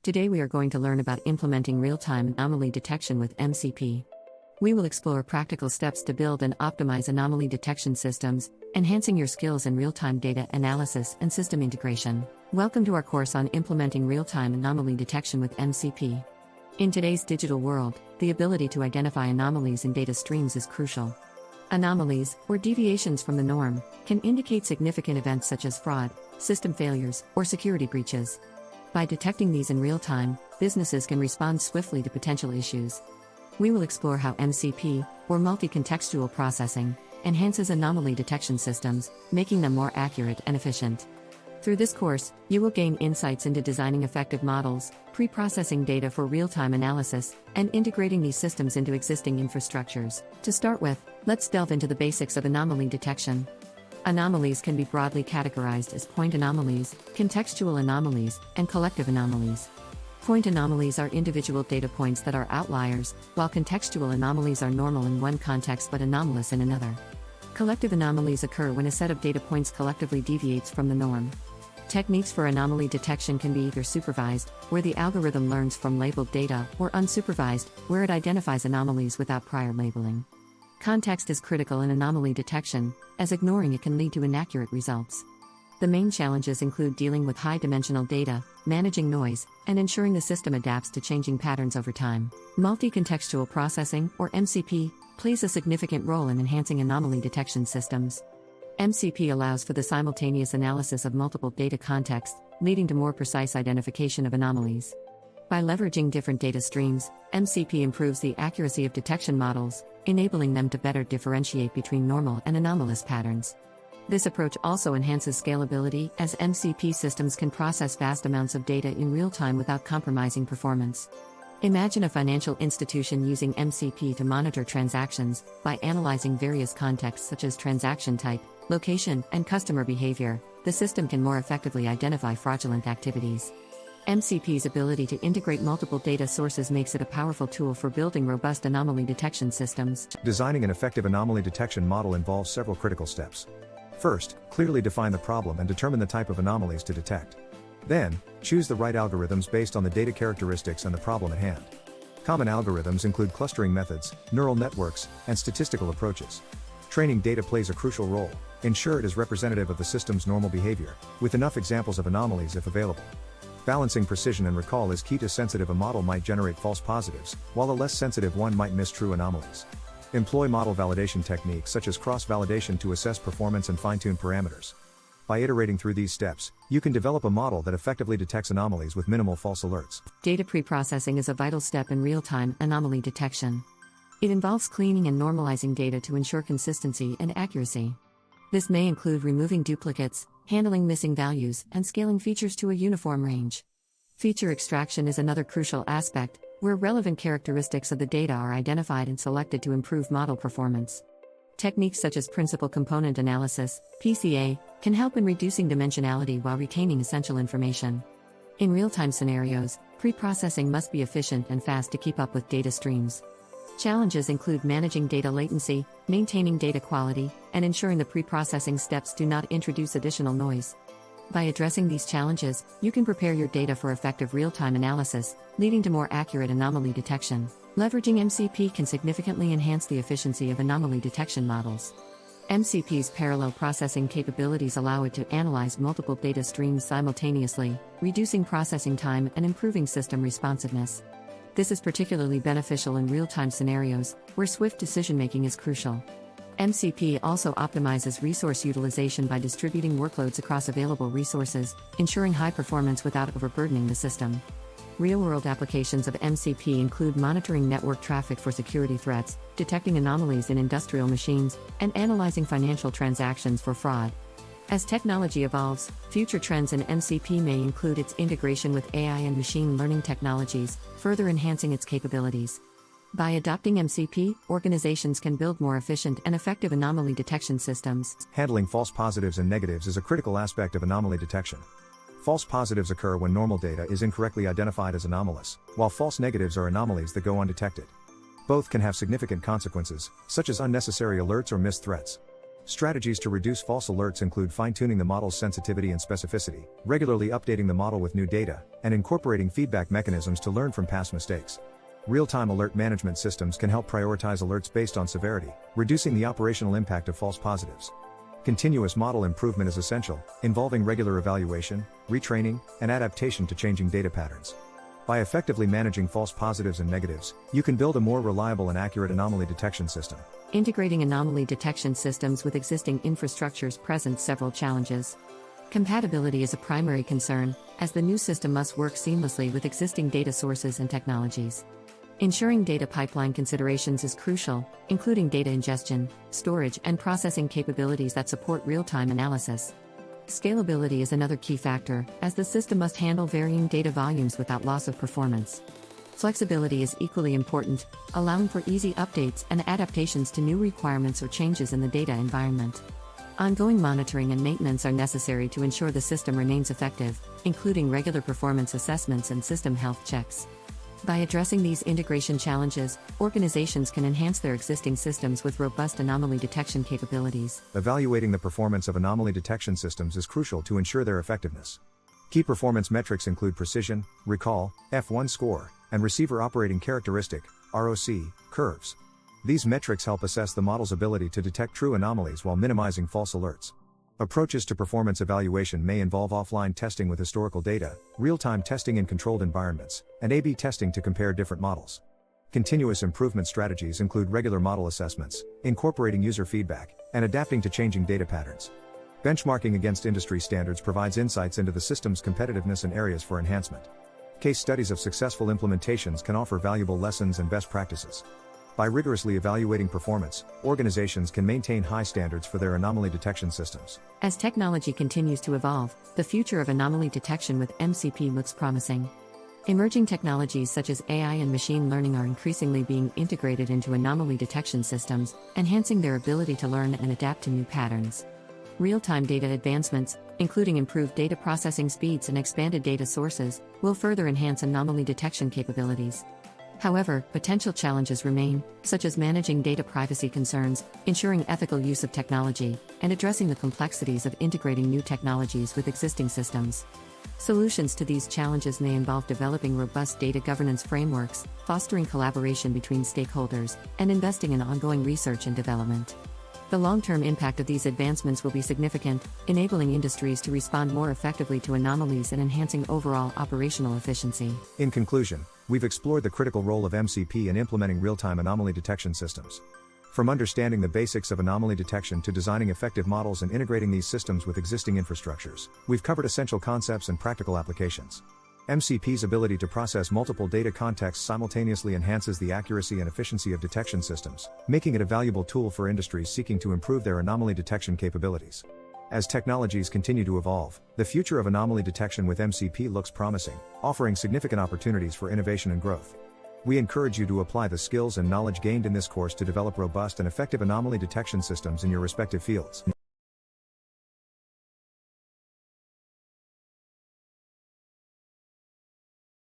Today we are going to learn about implementing real-time anomaly detection with MCP. We will explore practical steps to build and optimize anomaly detection systems, enhancing your skills in real-time data analysis and system integration. Welcome to our course on implementing real-time anomaly detection with MCP. In today's digital world, the ability to identify anomalies in data streams is crucial. Anomalies, or deviations from the norm, can indicate significant events such as fraud, system failures, or security breaches. By detecting these in real time, businesses can respond swiftly to potential issues. We will explore how MCP, or multi-contextual processing, enhances anomaly detection systems, making them more accurate and efficient. Through this course, you will gain insights into designing effective models, pre-processing data for real-time analysis, and integrating these systems into existing infrastructures. To start with, let's delve into the basics of anomaly detection. Anomalies can be broadly categorized as point anomalies, contextual anomalies, and collective anomalies. Point anomalies are individual data points that are outliers, while contextual anomalies are normal in one context but anomalous in another. Collective anomalies occur when a set of data points collectively deviates from the norm. Techniques for anomaly detection can be either supervised, where the algorithm learns from labeled data, or unsupervised, where it identifies anomalies without prior labeling. Context is critical in anomaly detection, as ignoring it can lead to inaccurate results. The main challenges include dealing with high-dimensional data, managing noise, and ensuring the system adapts to changing patterns over time. Multi-contextual processing, or MCP, plays a significant role in enhancing anomaly detection systems. MCP allows for the simultaneous analysis of multiple data contexts, leading to more precise identification of anomalies. By leveraging different data streams, MCP improves the accuracy of detection models, enabling them to better differentiate between normal and anomalous patterns. This approach also enhances scalability, as MCP systems can process vast amounts of data in real time without compromising performance. Imagine a financial institution using MCP to monitor transactions by analyzing various contexts such as transaction type, location, and customer behavior. The system can more effectively identify fraudulent activities. MCP's ability to integrate multiple data sources makes it a powerful tool for building robust anomaly detection systems. Designing an effective anomaly detection model involves several critical steps. First, clearly define the problem and determine the type of anomalies to detect. Then, choose the right algorithms based on the data characteristics and the problem at hand. Common algorithms include clustering methods, neural networks, and statistical approaches. Training data plays a crucial role. Ensure it is representative of the system's normal behavior, with enough examples of anomalies if available. Balancing precision and recall is key to sensitive. A model might generate false positives, while a less sensitive one might miss true anomalies. Employ model validation techniques such as cross-validation to assess performance and fine-tune parameters. By iterating through these steps, you can develop a model that effectively detects anomalies with minimal false alerts. Data pre-processing is a vital step in real-time anomaly detection. It involves cleaning and normalizing data to ensure consistency and accuracy. This may include removing duplicates, handling missing values, and scaling features to a uniform range. Feature extraction is another crucial aspect, where relevant characteristics of the data are identified and selected to improve model performance. Techniques such as principal component analysis, PCA, can help in reducing dimensionality while retaining essential information. In real-time scenarios, pre-processing must be efficient and fast to keep up with data streams. Challenges include managing data latency, maintaining data quality, and ensuring the pre-processing steps do not introduce additional noise. By addressing these challenges, you can prepare your data for effective real-time analysis, leading to more accurate anomaly detection. Leveraging MCP can significantly enhance the efficiency of anomaly detection models. MCP's parallel processing capabilities allow it to analyze multiple data streams simultaneously, reducing processing time and improving system responsiveness. This is particularly beneficial in real-time scenarios, where swift decision-making is crucial. MCP also optimizes resource utilization by distributing workloads across available resources, ensuring high performance without overburdening the system. Real-world applications of MCP include monitoring network traffic for security threats, detecting anomalies in industrial machines, and analyzing financial transactions for fraud. As technology evolves, future trends in MCP may include its integration with AI and machine learning technologies, further enhancing its capabilities. By adopting MCP, organizations can build more efficient and effective anomaly detection systems. Handling false positives and negatives is a critical aspect of anomaly detection. False positives occur when normal data is incorrectly identified as anomalous, while false negatives are anomalies that go undetected. Both can have significant consequences, such as unnecessary alerts or missed threats. Strategies to reduce false alerts include fine-tuning the model's sensitivity and specificity, regularly updating the model with new data, and incorporating feedback mechanisms to learn from past mistakes. Real-time alert management systems can help prioritize alerts based on severity, reducing the operational impact of false positives. Continuous model improvement is essential, involving regular evaluation, retraining, and adaptation to changing data patterns. By effectively managing false positives and negatives, you can build a more reliable and accurate anomaly detection system. Integrating anomaly detection systems with existing infrastructures presents several challenges. Compatibility is a primary concern, as the new system must work seamlessly with existing data sources and technologies. Ensuring data pipeline considerations is crucial, including data ingestion, storage, and processing capabilities that support real-time analysis. Scalability is another key factor, as the system must handle varying data volumes without loss of performance. Flexibility is equally important, allowing for easy updates and adaptations to new requirements or changes in the data environment. Ongoing monitoring and maintenance are necessary to ensure the system remains effective, including regular performance assessments and system health checks. By addressing these integration challenges, organizations can enhance their existing systems with robust anomaly detection capabilities. Evaluating the performance of anomaly detection systems is crucial to ensure their effectiveness. Key performance metrics include precision, recall, F1 score, and receiver operating characteristic, ROC, curves. These metrics help assess the model's ability to detect true anomalies while minimizing false alerts. Approaches to performance evaluation may involve offline testing with historical data, real-time testing in controlled environments, and A/B testing to compare different models. Continuous improvement strategies include regular model assessments, incorporating user feedback, and adapting to changing data patterns. Benchmarking against industry standards provides insights into the system's competitiveness and areas for enhancement. Case studies of successful implementations can offer valuable lessons and best practices. By rigorously evaluating performance, organizations can maintain high standards for their anomaly detection systems. As technology continues to evolve, the future of anomaly detection with MCP looks promising. Emerging technologies such as AI and machine learning are increasingly being integrated into anomaly detection systems, enhancing their ability to learn and adapt to new patterns. Real-time data advancements, including improved data processing speeds and expanded data sources, will further enhance anomaly detection capabilities. However, potential challenges remain, such as managing data privacy concerns, ensuring ethical use of technology, and addressing the complexities of integrating new technologies with existing systems. Solutions to these challenges may involve developing robust data governance frameworks, fostering collaboration between stakeholders, and investing in ongoing research and development. The long-term impact of these advancements will be significant, enabling industries to respond more effectively to anomalies and enhancing overall operational efficiency. In conclusion, we've explored the critical role of MCP in implementing real-time anomaly detection systems. From understanding the basics of anomaly detection to designing effective models and integrating these systems with existing infrastructures, we've covered essential concepts and practical applications. MCP's ability to process multiple data contexts simultaneously enhances the accuracy and efficiency of detection systems, making it a valuable tool for industries seeking to improve their anomaly detection capabilities. As technologies continue to evolve, the future of anomaly detection with MCP looks promising, offering significant opportunities for innovation and growth. We encourage you to apply the skills and knowledge gained in this course to develop robust and effective anomaly detection systems in your respective fields.